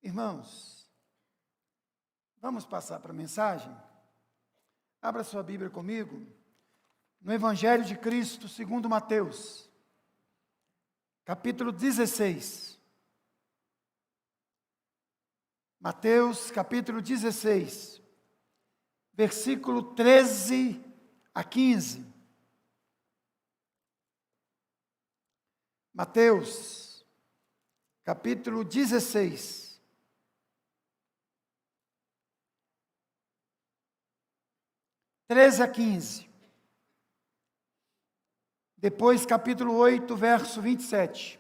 Irmãos, vamos passar para a mensagem? Abra sua Bíblia comigo, no Evangelho de Cristo, segundo Mateus, capítulo 16. Mateus, capítulo 16, versículo 13 a 15. Mateus, capítulo 16. a 15. Depois capítulo 8, verso 27.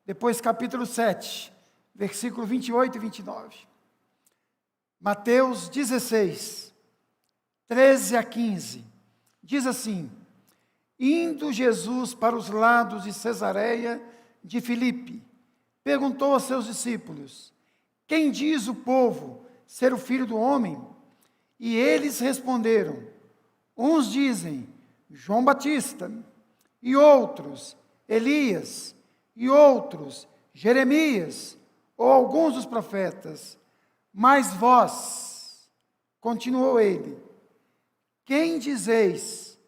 Depois capítulo 7, versículo 28 e 29. Mateus 16, 13 a 15. Diz assim: Indo Jesus para os lados de Cesareia de Filipe, perguntou a seus discípulos: Quem diz o povo ser o Filho do Homem? E eles responderam: Uns dizem João Batista, e outros Elias, e outros Jeremias, ou alguns dos profetas. Mas vós, continuou ele, quem dizeis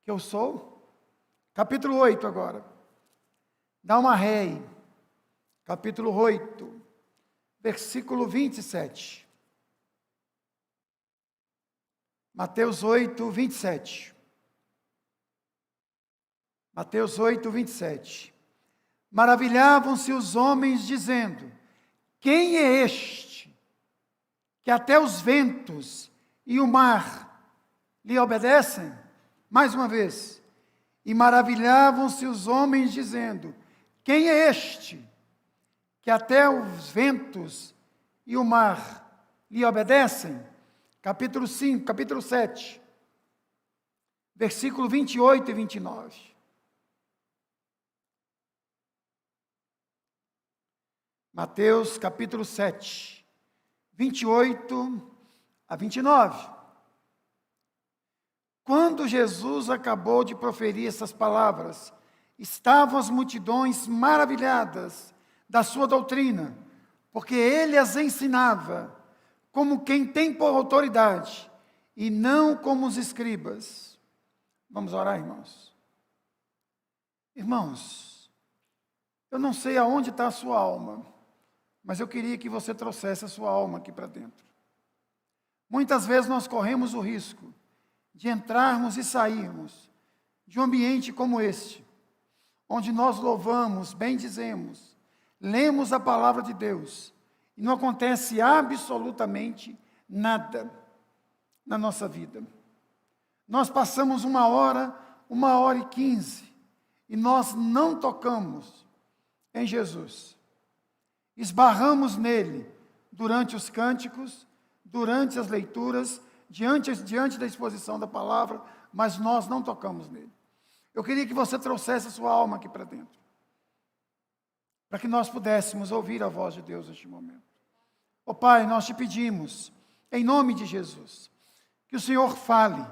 que eu sou? Capítulo 8 agora. Dá uma ré aí. Capítulo 8, versículo 27. Mateus 8, 27. Mateus 8, 27. Maravilhavam-se os homens, dizendo: Quem é este, que até os ventos e o mar lhe obedecem? Mais uma vez. E maravilhavam-se os homens, dizendo: Quem é este, que até os ventos e o mar lhe obedecem? Capítulo 5, capítulo 7, versículo 28 e 29. Mateus, capítulo 7, 28 a 29. Quando Jesus acabou de proferir essas palavras, estavam as multidões maravilhadas da sua doutrina, porque ele as ensinava como quem tem por autoridade, e não como os escribas. Vamos orar, irmãos? Irmãos, eu não sei aonde está a sua alma, mas eu queria que você trouxesse a sua alma aqui para dentro. Muitas vezes nós corremos o risco de entrarmos e sairmos de um ambiente como este, onde nós louvamos, bendizemos, lemos a palavra de Deus, e não acontece absolutamente nada na nossa vida. Nós passamos 1 hora e 15, e nós não tocamos em Jesus. Esbarramos nele durante os cânticos, durante as leituras, diante da exposição da palavra, mas nós não tocamos nele. Eu queria que você trouxesse a sua alma aqui para dentro, para que nós pudéssemos ouvir a voz de Deus neste momento. Ó Pai, nós te pedimos, em nome de Jesus, que o Senhor fale,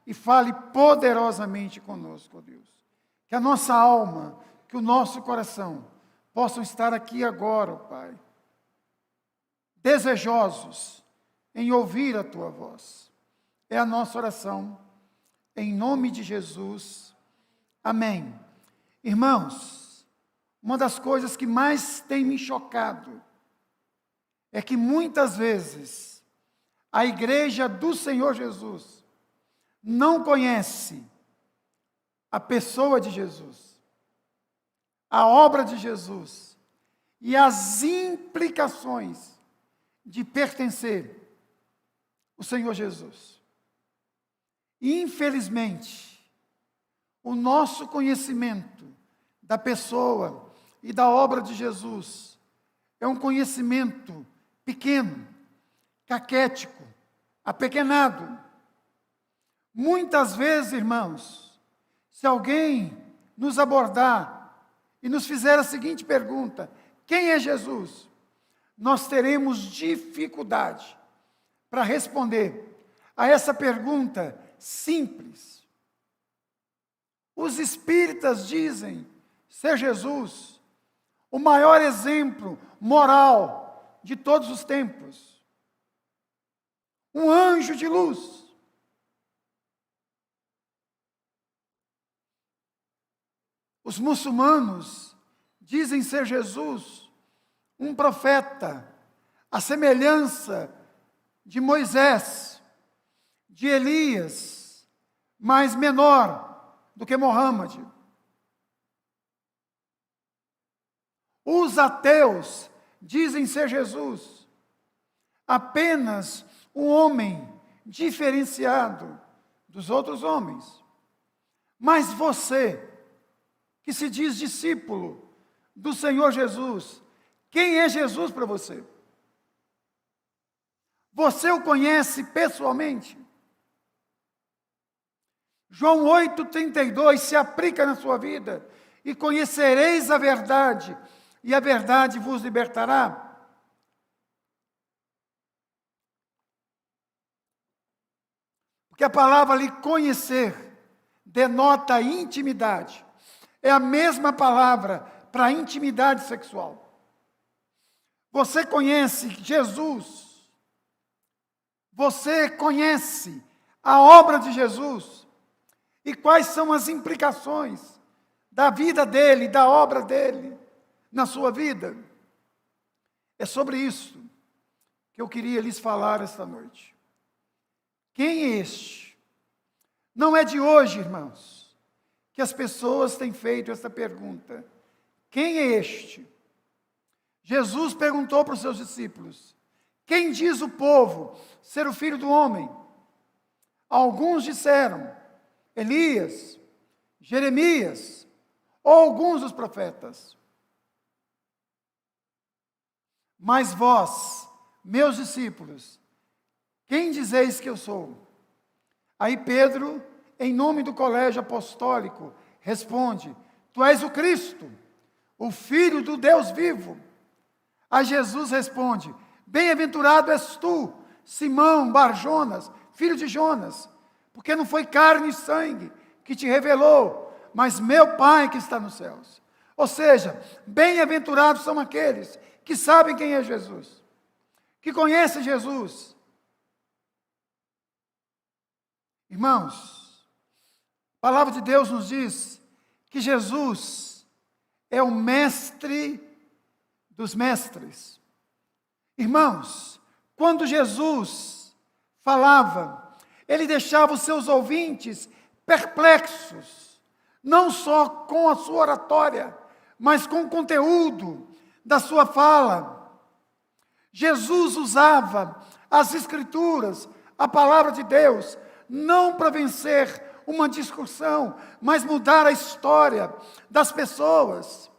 e fale poderosamente conosco, ó Deus. Que a nossa alma, que o nosso coração, possam estar aqui agora, ó Pai, desejosos em ouvir a Tua voz. É a nossa oração, em nome de Jesus. Amém. Irmãos, uma das coisas que mais tem me chocado é que muitas vezes a igreja do Senhor Jesus não conhece a pessoa de Jesus, a obra de Jesus e as implicações de pertencer ao Senhor Jesus. Infelizmente, o nosso conhecimento da pessoa e da obra de Jesus é um conhecimento pequeno, caquético, apequenado. Muitas vezes, irmãos, se alguém nos abordar e nos fizer a seguinte pergunta: quem é Jesus? Nós teremos dificuldade para responder a essa pergunta simples. Os espíritas dizem ser Jesus o maior exemplo moral de todos os tempos. Um anjo de luz. Os muçulmanos dizem ser Jesus um profeta, à semelhança de Moisés, de Elias, mas menor do que Muhammad. Os ateus dizem ser Jesus apenas um homem diferenciado dos outros homens. Mas você, que se diz discípulo do Senhor Jesus, quem é Jesus para você? Você o conhece pessoalmente? João 8,32 se aplica na sua vida. E conhecereis a verdade, e a verdade vos libertará. Porque a palavra ali, conhecer, denota intimidade. É a mesma palavra para intimidade sexual. Você conhece Jesus? Você conhece a obra de Jesus? E quais são as implicações da vida dele, da obra dele na sua vida? É sobre isso que eu queria lhes falar esta noite. Quem é este? Não é de hoje, irmãos, que as pessoas têm feito esta pergunta. Quem é este? Jesus perguntou para os seus discípulos: quem diz o povo ser o Filho do Homem? Alguns disseram Elias, Jeremias, ou alguns dos profetas. Mas vós, meus discípulos, quem dizeis que eu sou? Aí Pedro, em nome do colégio apostólico, responde: tu és o Cristo, o Filho do Deus vivo. Aí Jesus responde: bem-aventurado és tu, Simão Bar-Jonas, filho de Jonas, porque não foi carne e sangue que te revelou, mas meu Pai que está nos céus. Ou seja, bem-aventurados são aqueles que sabem quem é Jesus, que conhecem Jesus. Irmãos, a palavra de Deus nos diz que Jesus é o mestre dos mestres. Irmãos, quando Jesus falava, ele deixava os seus ouvintes perplexos, não só com a sua oratória, mas com o conteúdo da sua fala. Jesus usava as Escrituras, a palavra de Deus, não para vencer uma discussão, mas mudar a história das pessoas.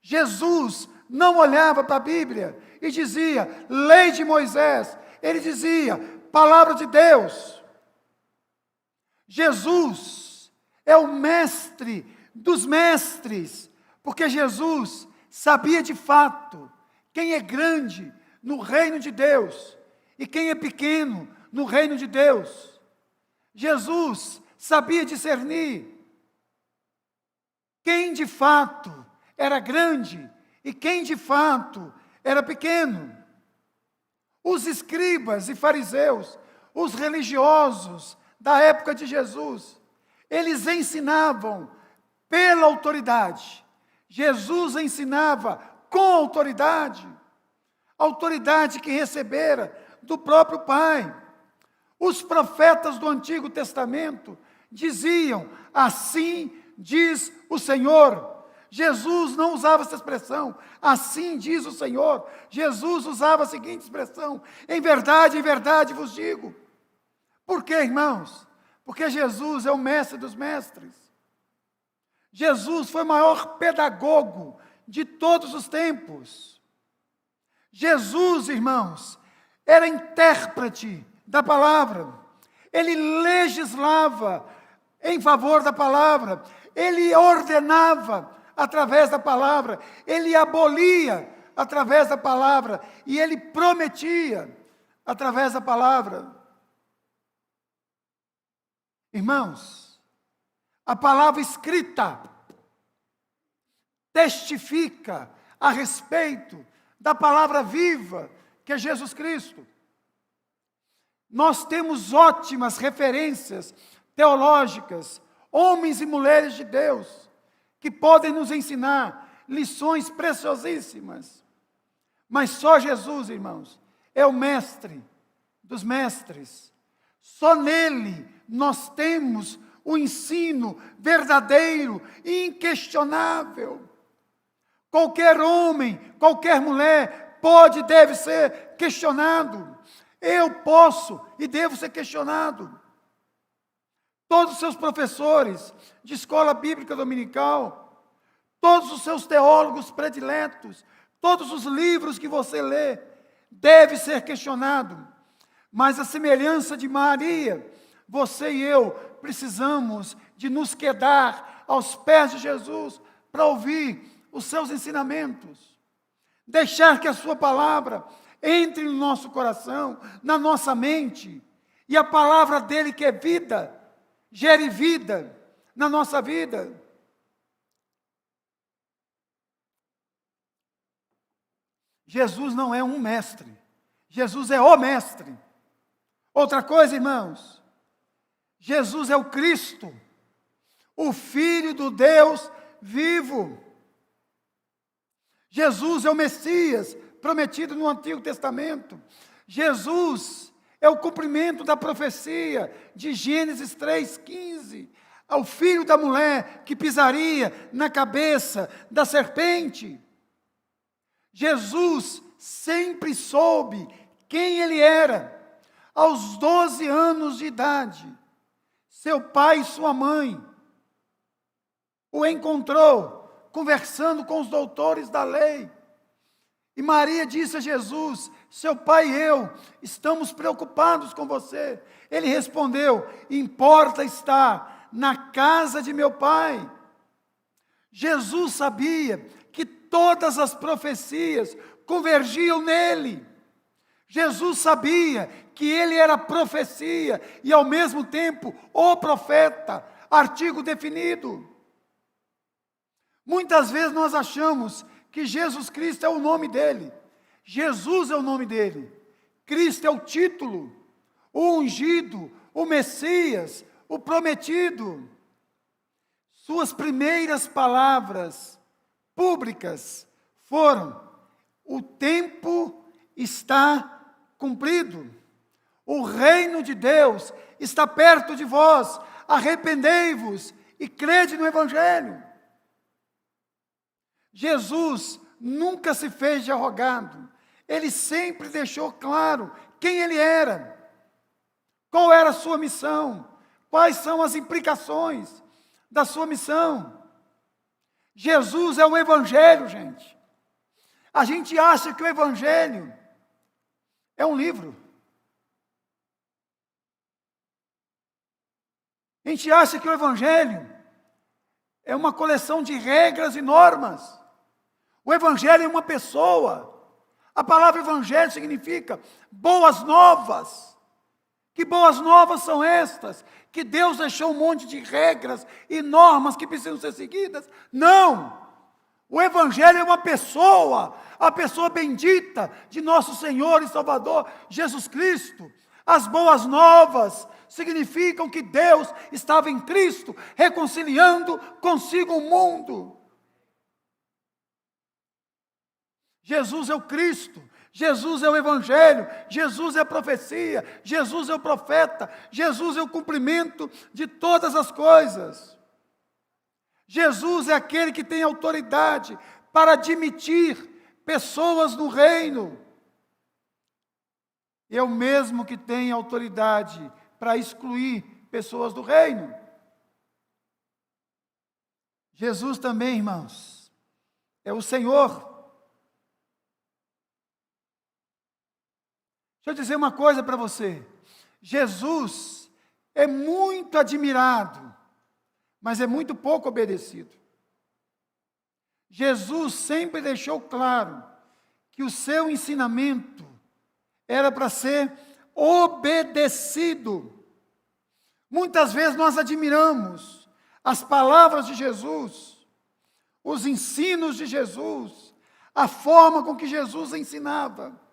Jesus não olhava para a Bíblia e dizia, lei de Moisés. Ele dizia, palavra de Deus. Jesus é o mestre dos mestres, porque Jesus sabia de fato quem é grande no reino de Deus e quem é pequeno no reino de Deus. Jesus sabia discernir quem de fato era grande e quem de fato era pequeno. Os escribas e fariseus, os religiosos da época de Jesus, eles ensinavam pela autoridade. Jesus ensinava com autoridade, autoridade que recebera do próprio Pai. Os profetas do Antigo Testamento diziam, assim diz o Senhor. Jesus não usava essa expressão, assim diz o Senhor. Jesus usava a seguinte expressão, em verdade vos digo. Por quê, irmãos? Porque Jesus é o mestre dos mestres. Jesus foi o maior pedagogo de todos os tempos. Jesus, irmãos, era intérprete da palavra. Ele legislava em favor da palavra. Ele ordenava através da palavra. Ele abolia através da palavra. E ele prometia através da palavra. Irmãos, a palavra escrita testifica a respeito da palavra viva que é Jesus Cristo. Nós temos ótimas referências teológicas, homens e mulheres de Deus, que podem nos ensinar lições preciosíssimas. Mas só Jesus, irmãos, é o mestre dos mestres. Só nele nós temos o ensino verdadeiro e inquestionável. Qualquer homem, qualquer mulher pode e deve ser questionado. Eu posso e devo ser questionado. Todos os seus professores de escola bíblica dominical, todos os seus teólogos prediletos, todos os livros que você lê, deve ser questionado. Mas a semelhança de Maria, você e eu precisamos de nos quedar aos pés de Jesus para ouvir os seus ensinamentos. Deixar que a sua palavra entre no nosso coração, na nossa mente, e a palavra dele, que é vida, gere vida na nossa vida. Jesus não é um mestre, Jesus é o mestre. Outra coisa, irmãos, Jesus é o Cristo, o Filho do Deus vivo. Jesus é o Messias prometido no Antigo Testamento. Jesus é o cumprimento da profecia de Gênesis 3,15. Ao filho da mulher que pisaria na cabeça da serpente. Jesus sempre soube quem ele era. Aos 12 anos de idade, seu pai e sua mãe o encontrou conversando com os doutores da lei. E Maria disse a Jesus: seu pai e eu estamos preocupados com você. Ele respondeu: importa estar na casa de meu pai. Jesus sabia que todas as profecias convergiam nele. Jesus sabia que ele era a profecia e ao mesmo tempo o profeta, artigo definido. Muitas vezes nós achamos que Jesus Cristo é o nome dele. Jesus é o nome dele. Cristo é o título, o ungido, o Messias, o prometido. Suas primeiras palavras públicas foram: o tempo está cumprido. O reino de Deus está perto de vós. Arrependei-vos e crede no Evangelho. Jesus nunca se fez de arrogado. Ele sempre deixou claro quem ele era. Qual era a sua missão? Quais são as implicações da sua missão? Jesus é o Evangelho, gente. A gente acha que o Evangelho é um livro. A gente acha que o Evangelho é uma coleção de regras e normas. O Evangelho é uma pessoa. A palavra Evangelho significa boas novas. Que boas novas são estas? Que Deus deixou um monte de regras e normas que precisam ser seguidas? Não! O Evangelho é uma pessoa, a pessoa bendita de nosso Senhor e Salvador Jesus Cristo. As boas novas significam que Deus estava em Cristo, reconciliando consigo o mundo. Jesus é o Cristo, Jesus é o Evangelho, Jesus é a profecia, Jesus é o profeta, Jesus é o cumprimento de todas as coisas. Jesus é aquele que tem autoridade para admitir pessoas no reino. É o mesmo que tem autoridade para excluir pessoas do reino. Jesus também, irmãos, é o Senhor. Deixa eu dizer uma coisa para você. Jesus é muito admirado, mas é muito pouco obedecido. Jesus sempre deixou claro que o seu ensinamento era para ser obedecido. Muitas vezes nós admiramos as palavras de Jesus, os ensinos de Jesus, a forma com que Jesus ensinava.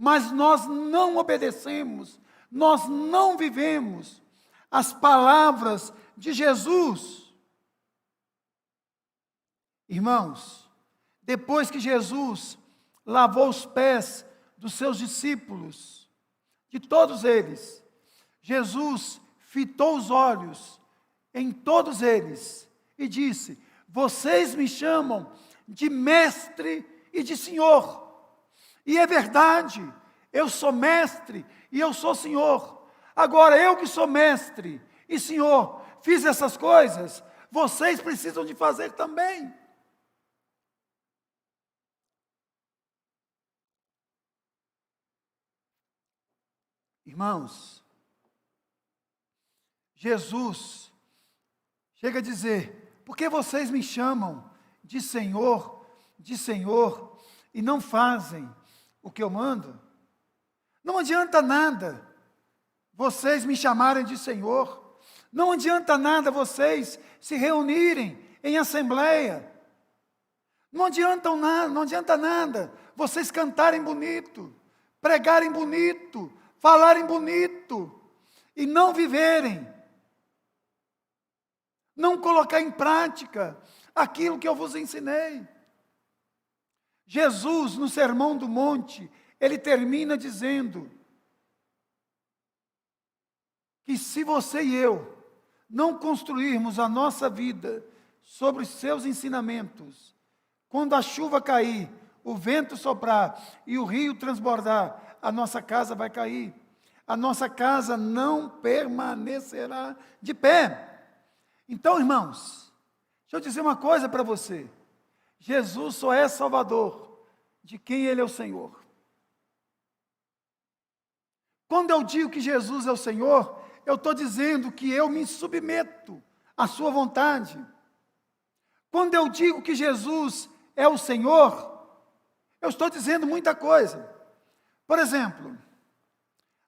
mas nós não obedecemos, nós não vivemos as palavras de Jesus. Irmãos, depois que Jesus lavou os pés dos seus discípulos, de todos eles, Jesus fitou os olhos em todos eles e disse: vocês me chamam de mestre e de senhor. E é verdade, eu sou mestre e eu sou senhor. Agora, eu que sou mestre e senhor, fiz essas coisas, vocês precisam de fazer também. Irmãos, Jesus chega a dizer: por que vocês me chamam de Senhor, e não fazem o que eu mando? Não adianta nada vocês me chamarem de Senhor, não adianta nada vocês se reunirem em assembleia, não adianta nada vocês cantarem bonito, pregarem bonito, falarem bonito e não viverem, não colocar em prática aquilo que eu vos ensinei. Jesus, no Sermão do Monte, ele termina dizendo que se você e eu não construirmos a nossa vida sobre os seus ensinamentos, quando a chuva cair, o vento soprar e o rio transbordar, a nossa casa vai cair. A nossa casa não permanecerá de pé. Então, irmãos, deixa eu dizer uma coisa para você. Jesus só é Salvador de quem Ele é o Senhor. Quando eu digo que Jesus é o Senhor, eu estou dizendo que eu me submeto à sua vontade. Quando eu digo que Jesus é o Senhor, eu estou dizendo muita coisa. Por exemplo,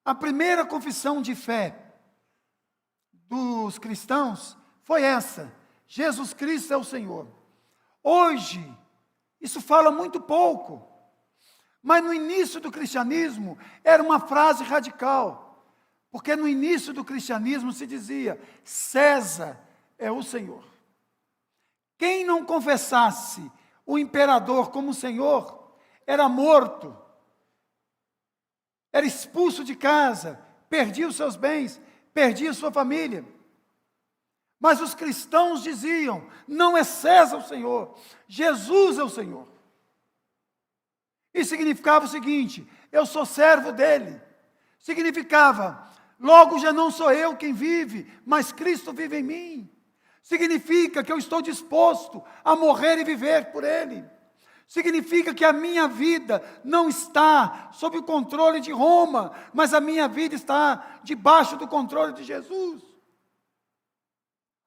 a primeira confissão de fé dos cristãos foi essa: Jesus Cristo é o Senhor. Hoje, isso fala muito pouco, mas no início do cristianismo era uma frase radical, porque no início do cristianismo se dizia: César é o Senhor. Quem não confessasse o imperador como Senhor era morto, era expulso de casa, perdia os seus bens, perdia sua família. Mas os cristãos diziam: não é César o Senhor, Jesus é o Senhor. Isso significava o seguinte: eu sou servo dele. Significava: logo já não sou eu quem vive, mas Cristo vive em mim. Significa que eu estou disposto a morrer e viver por ele. Significa que a minha vida não está sob o controle de Roma, mas a minha vida está debaixo do controle de Jesus.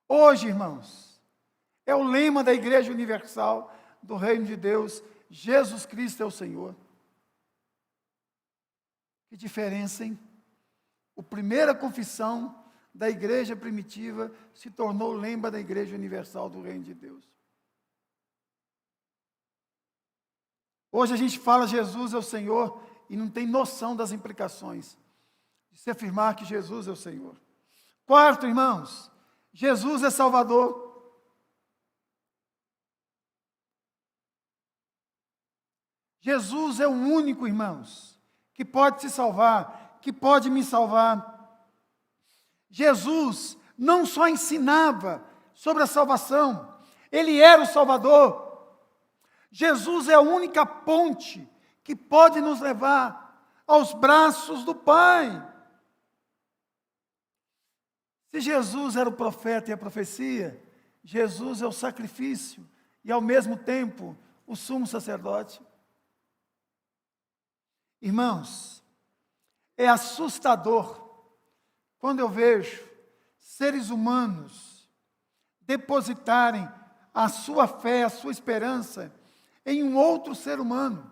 Hoje, irmãos, é o lema da Igreja Universal do Reino de Deus: Jesus Cristo é o Senhor. Que diferença, hein? A primeira confissão da igreja primitiva se tornou o lema da Igreja Universal do Reino de Deus. Hoje a gente fala Jesus é o Senhor e não tem noção das implicações de se afirmar que Jesus é o Senhor. Quarto, irmãos, Jesus é Salvador. Jesus é o único, irmãos, que pode te salvar, que pode me salvar. Jesus não só ensinava sobre a salvação, Ele era o Salvador. Jesus é a única ponte que pode nos levar aos braços do Pai. Se Jesus era o profeta e a profecia, Jesus é o sacrifício e, ao mesmo tempo, o sumo sacerdote. Irmãos, é assustador quando eu vejo seres humanos depositarem a sua fé, a sua esperança em um outro ser humano.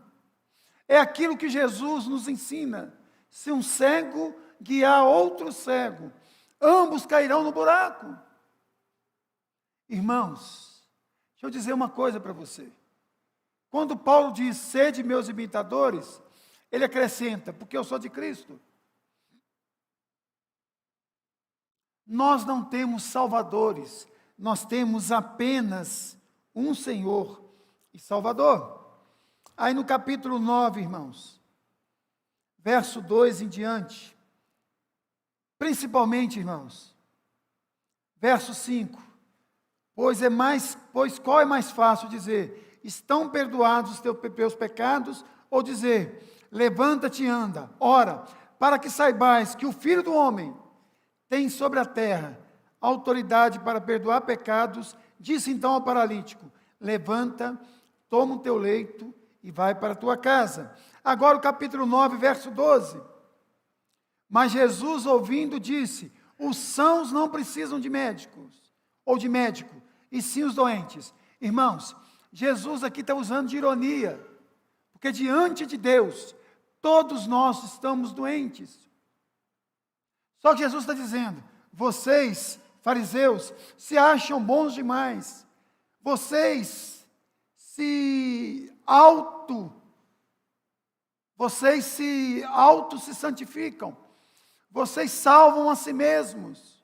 É aquilo que Jesus nos ensina: se um cego guiar outro cego, ambos cairão no buraco. Irmãos, deixa eu dizer uma coisa para você. Quando Paulo diz: sede meus imitadores, ele acrescenta, porque eu sou de Cristo. Nós não temos salvadores, nós temos apenas um Senhor e Salvador. Aí no capítulo 9, irmãos, verso 2 em diante, principalmente, irmãos, verso 5, pois qual é mais fácil dizer, estão perdoados os teus pecados, ou dizer, levanta-te e anda. Ora, para que saibais que o Filho do Homem tem sobre a terra autoridade para perdoar pecados, disse então ao paralítico, levanta, toma o teu leito e vai para a tua casa. Agora o capítulo 9, verso 12. Mas Jesus, ouvindo, disse, os sãos não precisam de médicos, ou de médico, e sim os doentes. Irmãos, Jesus aqui está usando de ironia, porque diante de Deus, todos nós estamos doentes. Só que Jesus está dizendo, vocês, fariseus, se acham bons demais, vocês se santificam, vocês salvam a si mesmos,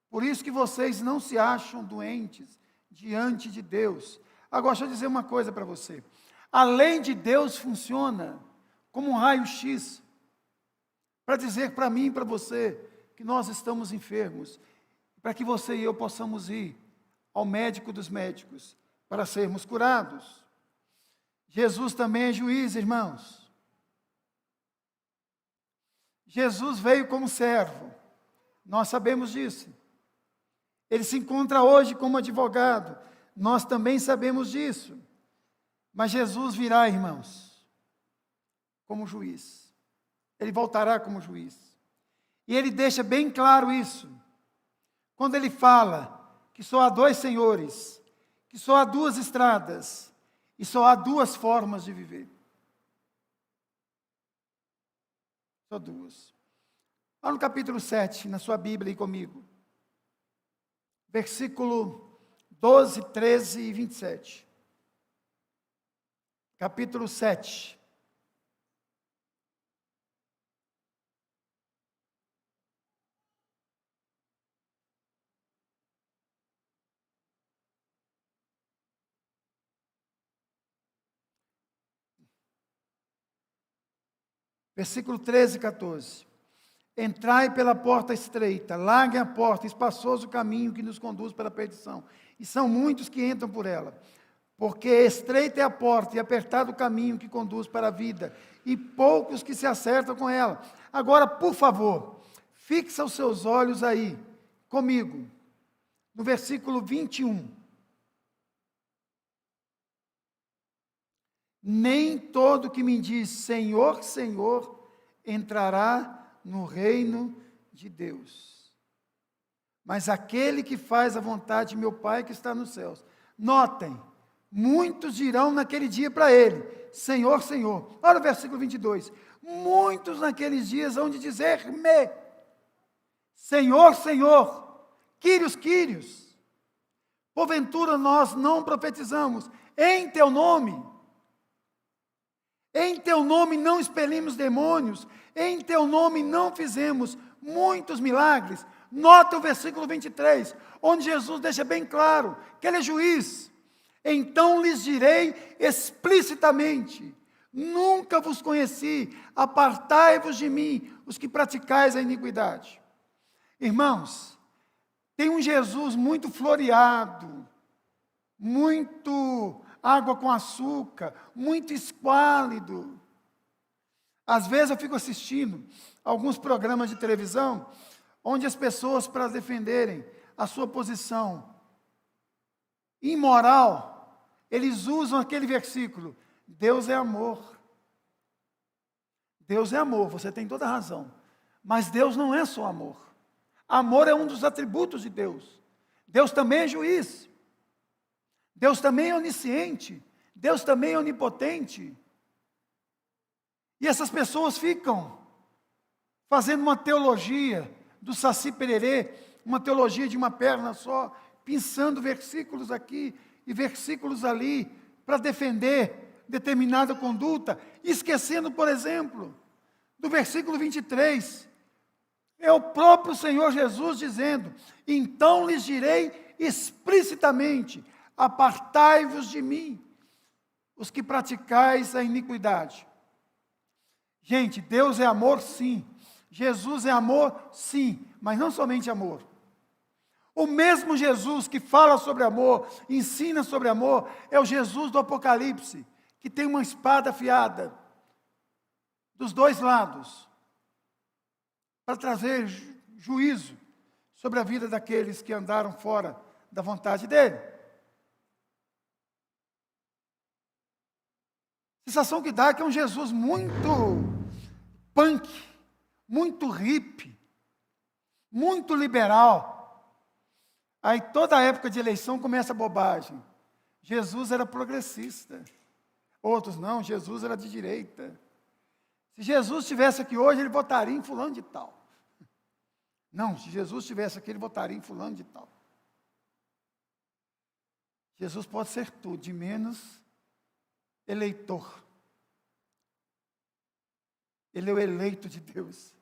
por isso que vocês não se acham doentes diante de Deus. Agora, deixa eu dizer uma coisa para você, a lei de Deus funciona como um raio-x, para dizer para mim e para você que nós estamos enfermos, para que você e eu possamos ir ao médico dos médicos para sermos curados. Jesus também é juiz, irmãos. Jesus veio como servo, nós sabemos disso. Ele se encontra hoje como advogado, nós também sabemos disso. Mas Jesus virá, irmãos, como juiz. Ele voltará como juiz. E ele deixa bem claro isso. Quando ele fala que só há dois senhores, que só há duas estradas, e só há duas formas de viver. Só duas. Lá no capítulo 7, na sua Bíblia aí comigo. Versículo 12, 13 e 27. Capítulo 7. Versículo 13 e 14. Entrai pela porta estreita, largue a porta, espaçoso o caminho que nos conduz para a perdição. E são muitos que entram por ela. Porque estreita é a porta e apertado o caminho que conduz para a vida. E poucos que se acertam com ela. Agora, por favor, fixa os seus olhos aí, comigo. No versículo 21. Nem todo que me diz Senhor, Senhor, entrará no reino de Deus, mas aquele que faz a vontade de meu Pai que está nos céus. Notem, muitos dirão naquele dia para ele, Senhor, Senhor. Olha o versículo 22. Muitos naqueles dias hão de dizer-me, Senhor, Senhor, Quírios, Quírios, porventura nós não profetizamos em teu nome, em teu nome não expelimos demônios, em teu nome não fizemos muitos milagres. Nota o versículo 23, onde Jesus deixa bem claro que ele é juiz. Então lhes direi explicitamente, nunca vos conheci, apartai-vos de mim, os que praticais a iniquidade. Irmãos, tem um Jesus muito floreado, muito água com açúcar, muito esquálido. Às vezes eu fico assistindo alguns programas de televisão, onde as pessoas, para defenderem a sua posição imoral, eles usam aquele versículo, Deus é amor. Deus é amor, você tem toda a razão. Mas Deus não é só amor. Amor é um dos atributos de Deus. Deus também é juiz. Deus também é onisciente, Deus também é onipotente. E essas pessoas ficam fazendo uma teologia do Saci Pererê, uma teologia de uma perna só, pensando versículos aqui e versículos ali, para defender determinada conduta, esquecendo, por exemplo, do versículo 23, é o próprio Senhor Jesus dizendo: então lhes direi explicitamente, apartai-vos de mim, os que praticais a iniquidade. Gente, Deus é amor, sim. Jesus é amor, sim, mas não somente amor. O mesmo Jesus que fala sobre amor, ensina sobre amor, é o Jesus do Apocalipse, que tem uma espada afiada dos dois lados, para trazer juízo sobre a vida daqueles que andaram fora da vontade dele. A sensação que dá é que é um Jesus muito punk, muito hippie, muito liberal. Aí toda a época de eleição começa a bobagem. Jesus era progressista. Outros não, Jesus era de direita. Se Jesus estivesse aqui hoje, ele votaria em fulano de tal. Não, se Jesus estivesse aqui, ele votaria em fulano de tal. Jesus pode ser tudo, de menos eleitor. Ele é o eleito de Deus,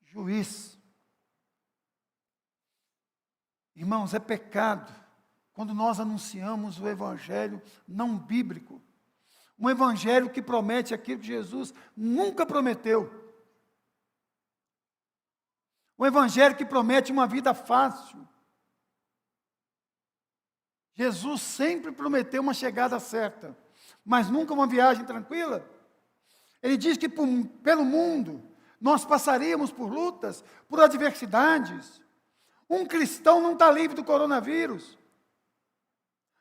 juiz. Irmãos, é pecado quando nós anunciamos o evangelho não bíblico. Um evangelho que promete aquilo que Jesus nunca prometeu. Um evangelho que promete uma vida fácil. Jesus sempre prometeu uma chegada certa, mas nunca uma viagem tranquila. Ele diz que pelo mundo nós passaríamos por lutas, por adversidades. Um cristão não está livre do coronavírus,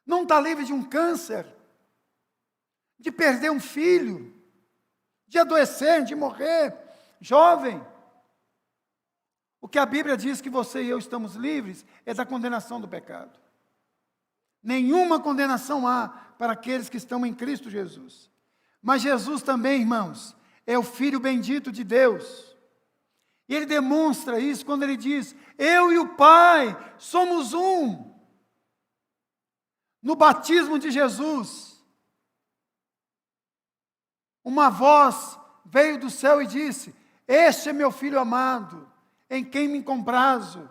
não está livre de um câncer, de perder um filho, de adoecer, de morrer, jovem. O que a Bíblia diz que você e eu estamos livres é da condenação do pecado. Nenhuma condenação há para aqueles que estão em Cristo Jesus. Mas Jesus também, irmãos, é o Filho bendito de Deus. E ele demonstra isso quando ele diz: eu e o Pai somos um. No batismo de Jesus, uma voz veio do céu e disse: este é meu Filho amado, em quem me comprazo,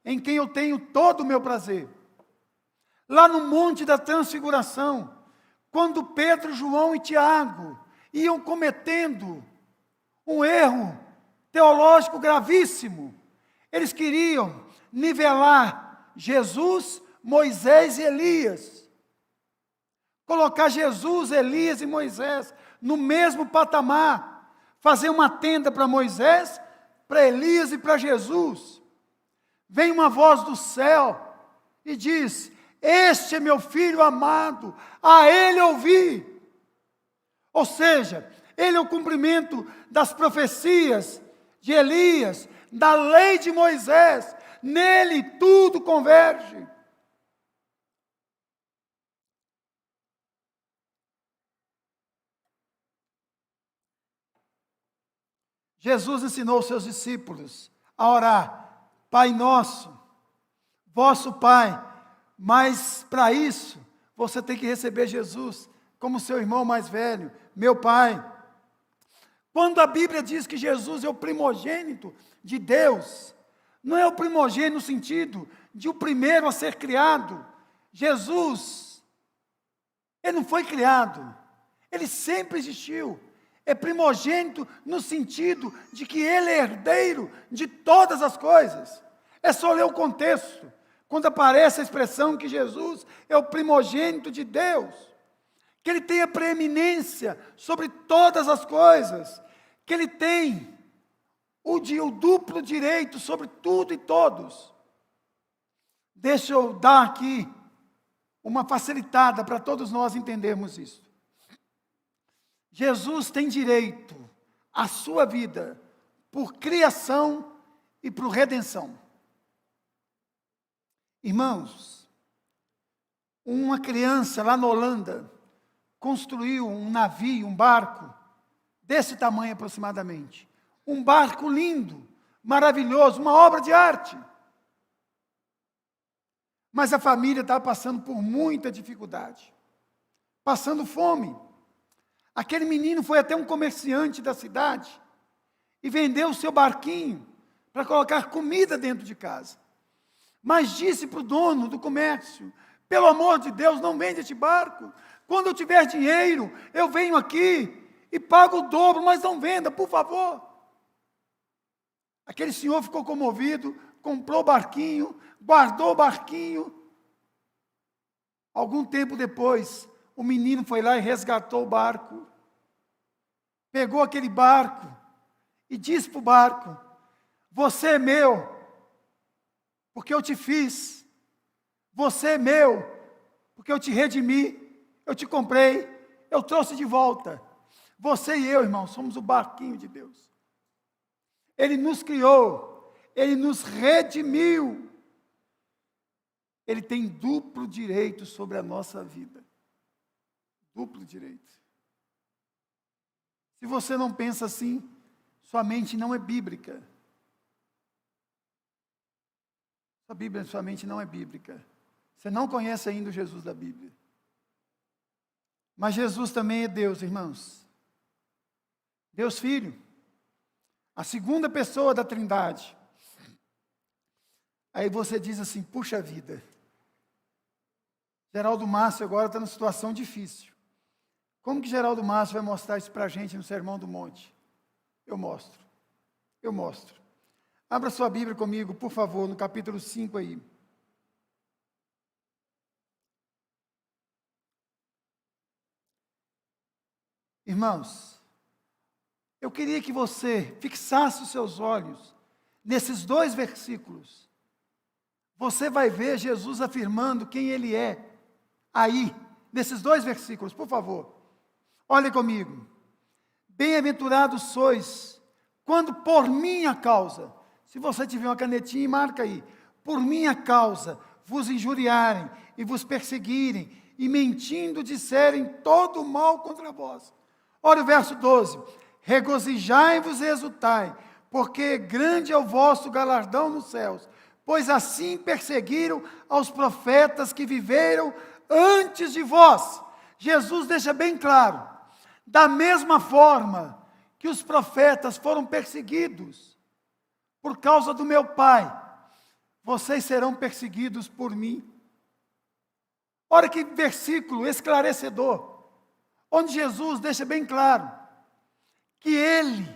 em quem eu tenho todo o meu prazer. Lá no Monte da Transfiguração, quando Pedro, João e Tiago iam cometendo um erro teológico gravíssimo, eles queriam nivelar Jesus, Moisés e Elias. Colocar Jesus, Elias e Moisés no mesmo patamar. Fazer uma tenda para Moisés, para Elias e para Jesus. Vem uma voz do céu e diz: este é meu Filho amado, a ele ouvi. Ou seja, ele é o cumprimento das profecias de Elias, da lei de Moisés. Nele tudo converge. Jesus ensinou seus discípulos a orar: Pai nosso, vosso Pai. Mas para isso, você tem que receber Jesus como seu irmão mais velho, meu Pai. Quando a Bíblia diz que Jesus é o primogênito de Deus, não é o primogênito no sentido de o primeiro a ser criado. Jesus, ele não foi criado, ele sempre existiu. É primogênito no sentido de que ele é herdeiro de todas as coisas. É só ler o contexto, quando aparece a expressão que Jesus é o primogênito de Deus, que ele tem a preeminência sobre todas as coisas, que ele tem o duplo direito sobre tudo e todos. Deixa eu dar aqui uma facilitada para todos nós entendermos isso. Jesus tem direito à sua vida por criação e por redenção. Irmãos, uma criança lá na Holanda construiu um navio, um barco, desse tamanho aproximadamente. Um barco lindo, maravilhoso, uma obra de arte. Mas a família estava passando por muita dificuldade, passando fome. Aquele menino foi até um comerciante da cidade e vendeu o seu barquinho para colocar comida dentro de casa. Mas disse para o dono do comércio: pelo amor de Deus, não vende este barco. Quando eu tiver dinheiro, eu venho aqui e pago o dobro, mas não venda, por favor. Aquele senhor ficou comovido, comprou o barquinho, guardou o barquinho. Algum tempo depois, o menino foi lá e resgatou o barco. Pegou aquele barco e disse para o barco: você é meu, porque eu te fiz. Você é meu, porque eu te redimi, eu te comprei, eu trouxe de volta. Você e eu, irmão, somos o barquinho de Deus. Ele nos criou, Ele nos redimiu. Ele tem duplo direito sobre a nossa vida. Duplo direito. Se você não pensa assim, sua mente não é bíblica. Sua mente não é bíblica. Você não conhece ainda o Jesus da Bíblia. Mas Jesus também é Deus, irmãos. Deus Filho. A segunda pessoa da Trindade. Aí você diz assim: puxa vida. Geraldo Márcio agora está numa situação difícil. Como que Geraldo Márcio vai mostrar isso para a gente no Sermão do Monte? Eu mostro. Abra sua Bíblia comigo, por favor, no capítulo 5 aí. Irmãos, eu queria que você fixasse os seus olhos nesses 2 versículos. Você vai ver Jesus afirmando quem Ele é, aí, nesses 2 versículos, por favor. Olhe comigo. Bem-aventurados sois, quando por minha causa, se você tiver uma canetinha, marca aí, por minha causa, vos injuriarem e vos perseguirem, e mentindo disserem todo o mal contra vós. Olha o verso 12. Regozijai-vos e exultai, porque grande é o vosso galardão nos céus, pois assim perseguiram aos profetas que viveram antes de vós. Jesus deixa bem claro, da mesma forma que os profetas foram perseguidos por causa do meu Pai, vocês serão perseguidos por mim. Olha que versículo esclarecedor, onde Jesus deixa bem claro que Ele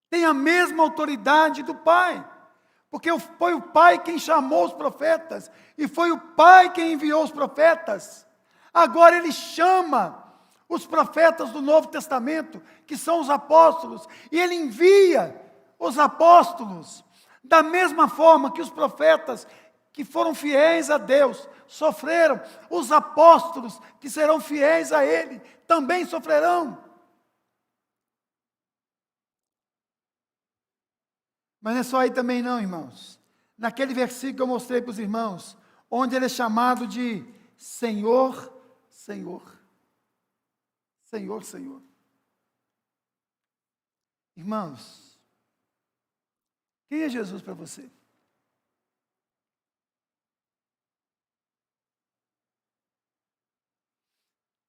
tem a mesma autoridade do Pai, porque foi o Pai quem chamou os profetas, e foi o Pai quem enviou os profetas. Agora Ele chama os profetas do Novo Testamento, que são os apóstolos, e Ele envia os apóstolos, da mesma forma que os profetas que foram fiéis a Deus sofreram, os apóstolos que serão fiéis a Ele também sofrerão. Mas não é só aí também não, irmãos. Naquele versículo que eu mostrei para os irmãos, onde Ele é chamado de Senhor, Senhor. Senhor, Senhor. Irmãos, quem é Jesus para você?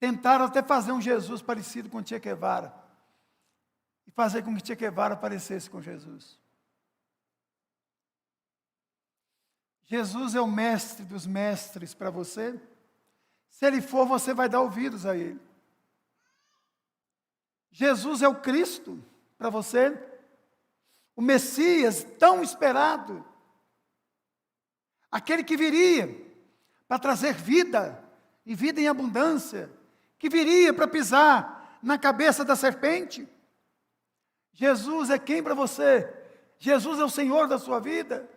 Tentaram até fazer um Jesus parecido com Che Guevara, e fazer com que Che Guevara parecesse com Jesus. Jesus é o mestre dos mestres para você. Se Ele for, você vai dar ouvidos a Ele. Jesus é o Cristo para você, o Messias tão esperado, aquele que viria para trazer vida, e vida em abundância, que viria para pisar na cabeça da serpente. Jesus é quem para você? Jesus é o Senhor da sua vida.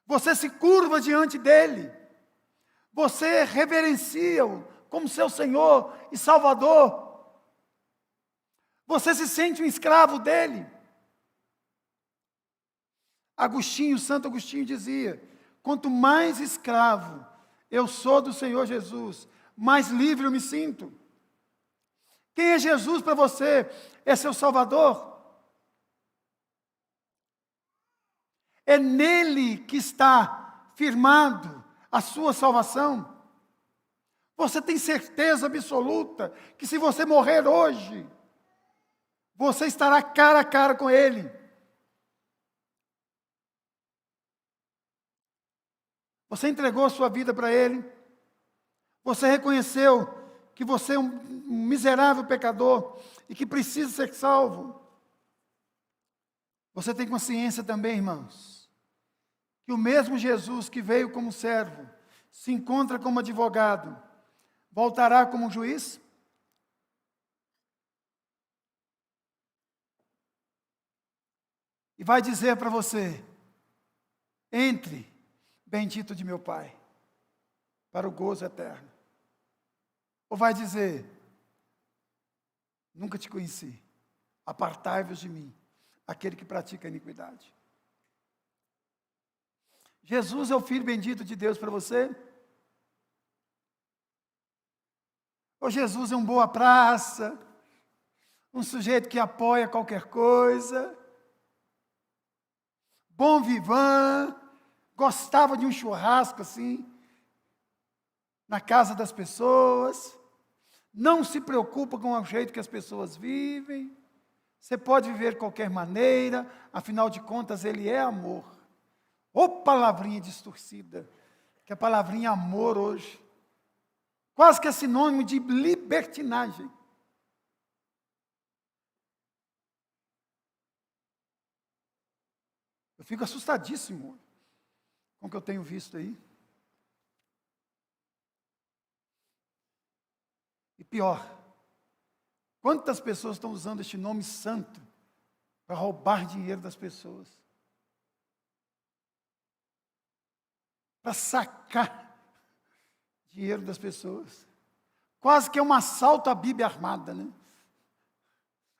Você se curva diante dEle, você reverencia-o como seu Senhor e Salvador. Você se sente um escravo dEle. Santo Agostinho dizia: quanto mais escravo eu sou do Senhor Jesus, mais livre eu me sinto. Quem é Jesus para você? É seu Salvador? É nele que está firmado a sua salvação. Você tem certeza absoluta que se você morrer hoje, você estará cara a cara com Ele. Você entregou a sua vida para Ele. Você reconheceu que você é um miserável pecador e que precisa ser salvo. Você tem consciência também, irmãos, que o mesmo Jesus que veio como servo, se encontra como advogado, voltará como juiz? E vai dizer para você: entre, bendito de meu Pai, para o gozo eterno. Ou vai dizer: nunca te conheci, apartai-vos de mim, aquele que pratica a iniquidade. Jesus é o Filho bendito de Deus para você? Ou Jesus é um boa praça, um sujeito que apoia qualquer coisa, bom vivant, gostava de um churrasco assim, na casa das pessoas, não se preocupa com o jeito que as pessoas vivem, você pode viver de qualquer maneira, afinal de contas Ele é amor. Ô palavrinha distorcida, que a palavrinha amor hoje, quase que é sinônimo de libertinagem. Eu fico assustadíssimo com o que eu tenho visto aí. E pior, quantas pessoas estão usando este nome santo para roubar dinheiro das pessoas? Para sacar dinheiro das pessoas. Quase que é um assalto à Bíblia armada, né?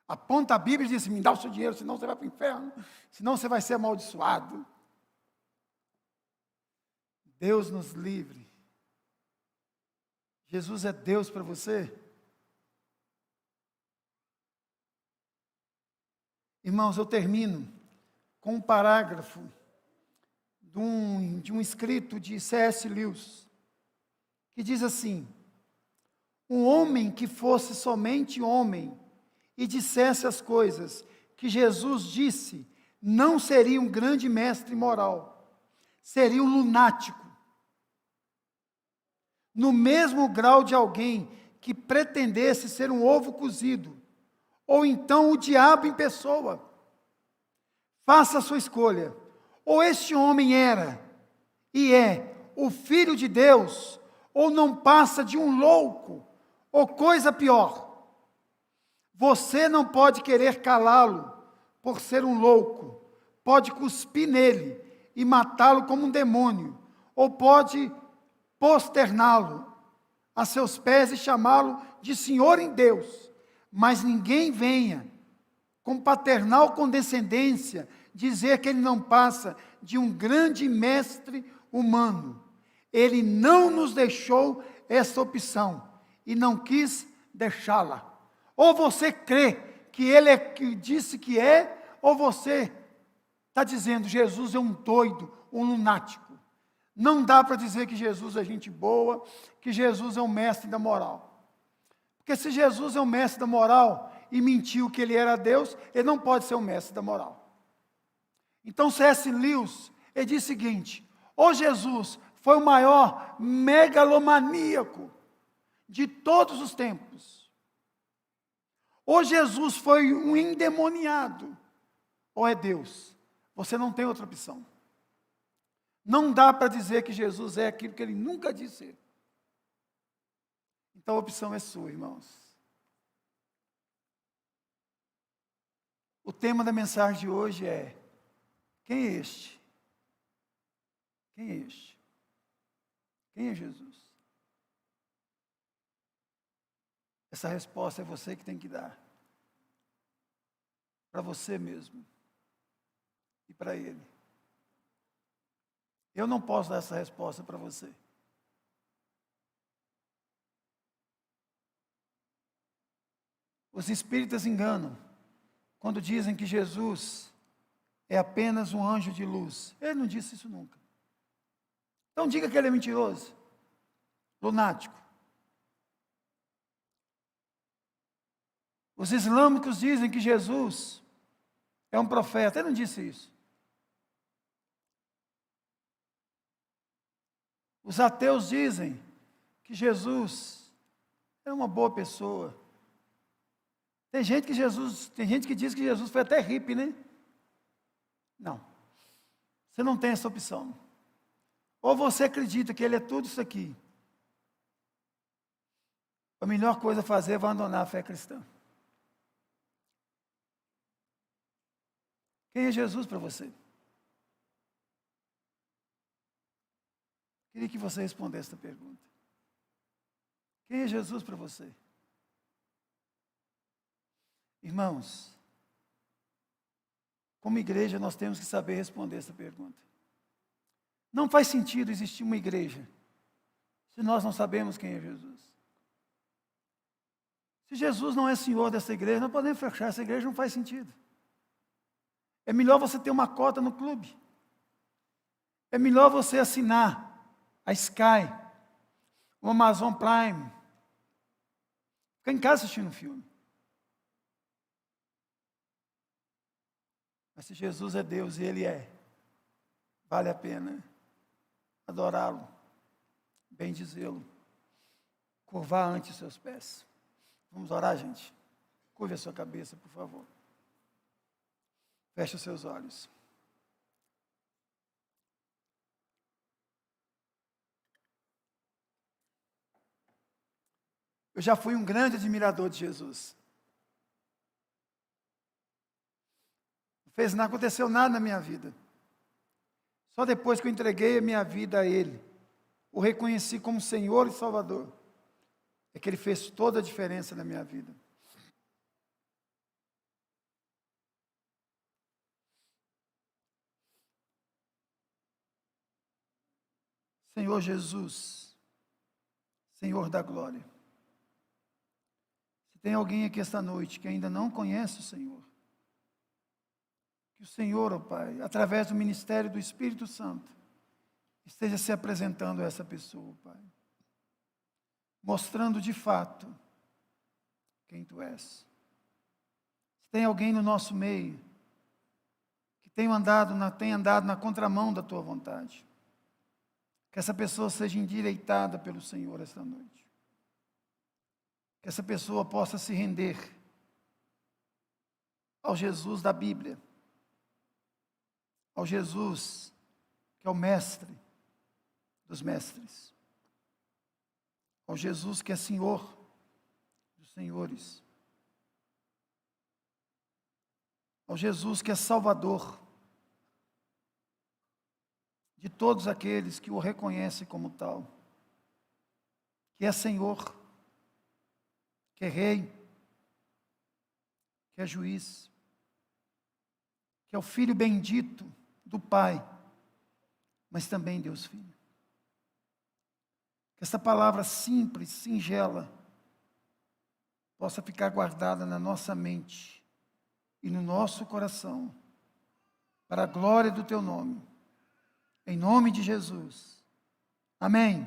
Aponta a Bíblia e diz: me dá o seu dinheiro, senão você vai para o inferno, senão você vai ser amaldiçoado. Deus nos livre. Jesus é Deus para você? Irmãos, eu termino com um parágrafo de um escrito de C.S. Lewis, que diz assim: um homem que fosse somente homem e dissesse as coisas que Jesus disse, não seria um grande mestre moral, seria um lunático. No mesmo grau de alguém que pretendesse ser um ovo cozido, ou então o diabo em pessoa. Faça a sua escolha. Ou este homem era e é o Filho de Deus, ou não passa de um louco, ou coisa pior. Você não pode querer calá-lo por ser um louco, pode cuspir nele e matá-lo como um demônio, ou pode posterná-lo a seus pés e chamá-lo de Senhor em Deus, mas ninguém venha com paternal condescendência dizer que ele não passa de um grande mestre humano. Ele não nos deixou essa opção e não quis deixá-la. Ou você crê que ele é que disse que é, ou você está dizendo: Jesus é um doido, um lunático. Não dá para dizer que Jesus é gente boa, que Jesus é um mestre da moral. Porque se Jesus é um mestre da moral e mentiu que ele era Deus, ele não pode ser um mestre da moral. Então C.S. Lewis, ele diz o seguinte: ou Jesus foi o maior megalomaníaco de todos os tempos, ou Jesus foi um endemoniado, ou é Deus. Você não tem outra opção. Não dá para dizer que Jesus é aquilo que ele nunca disse ser. Então a opção é sua, irmãos. O tema da mensagem de hoje é: quem é este? Quem é este? Quem é Jesus? Essa resposta é você que tem que dar. Para você mesmo. E para Ele. Eu não posso dar essa resposta para você. Os espíritas enganam quando dizem que Jesus é apenas um anjo de luz. Ele não disse isso nunca. Então diga que ele é mentiroso, lunático. Os islâmicos dizem que Jesus é um profeta. Ele não disse isso. Os ateus dizem que Jesus é uma boa pessoa. Tem gente que diz que Jesus foi até hippie, né? Não. Você não tem essa opção. Ou você acredita que ele é tudo isso aqui. A melhor coisa a fazer é abandonar a fé cristã. Quem é Jesus para você? Queria que você respondesse essa pergunta. Quem é Jesus para você? Irmãos, como igreja nós temos que saber responder essa pergunta. Não faz sentido existir uma igreja se nós não sabemos quem é Jesus. Se Jesus não é Senhor dessa igreja, não podemos fechar essa igreja, não faz sentido. É melhor você ter uma cota no clube. É melhor você assinar a Sky, o Amazon Prime. Ficar em casa assistindo um filme. Mas se Jesus é Deus e Ele é, vale a pena adorá-lo, bendizê-lo, curvar ante os seus pés. Vamos orar, gente? Curve a sua cabeça, por favor. Feche os seus olhos. Eu já fui um grande admirador de Jesus. Não aconteceu nada na minha vida. Só depois que eu entreguei a minha vida a Ele, o reconheci como Senhor e Salvador, é que Ele fez toda a diferença na minha vida. Senhor Jesus, Senhor da glória. Se tem alguém aqui esta noite que ainda não conhece o Senhor, que o Senhor, ó Pai, através do ministério do Espírito Santo, esteja se apresentando a essa pessoa, Pai. Mostrando de fato quem Tu és. Se tem alguém no nosso meio que tem andado na contramão da Tua vontade, que essa pessoa seja endireitada pelo Senhor esta noite. Que essa pessoa possa se render ao Jesus da Bíblia, ao Jesus que é o mestre dos mestres, ao Jesus que é Senhor dos senhores, ao Jesus que é Salvador de todos aqueles que o reconhecem como tal, que é Senhor, que é Rei, que é Juiz, que é o Filho bendito do Pai, mas também Deus Filho. Que essa palavra simples, singela, possa ficar guardada na nossa mente e no nosso coração, para a glória do Teu nome. Em nome de Jesus. Amém.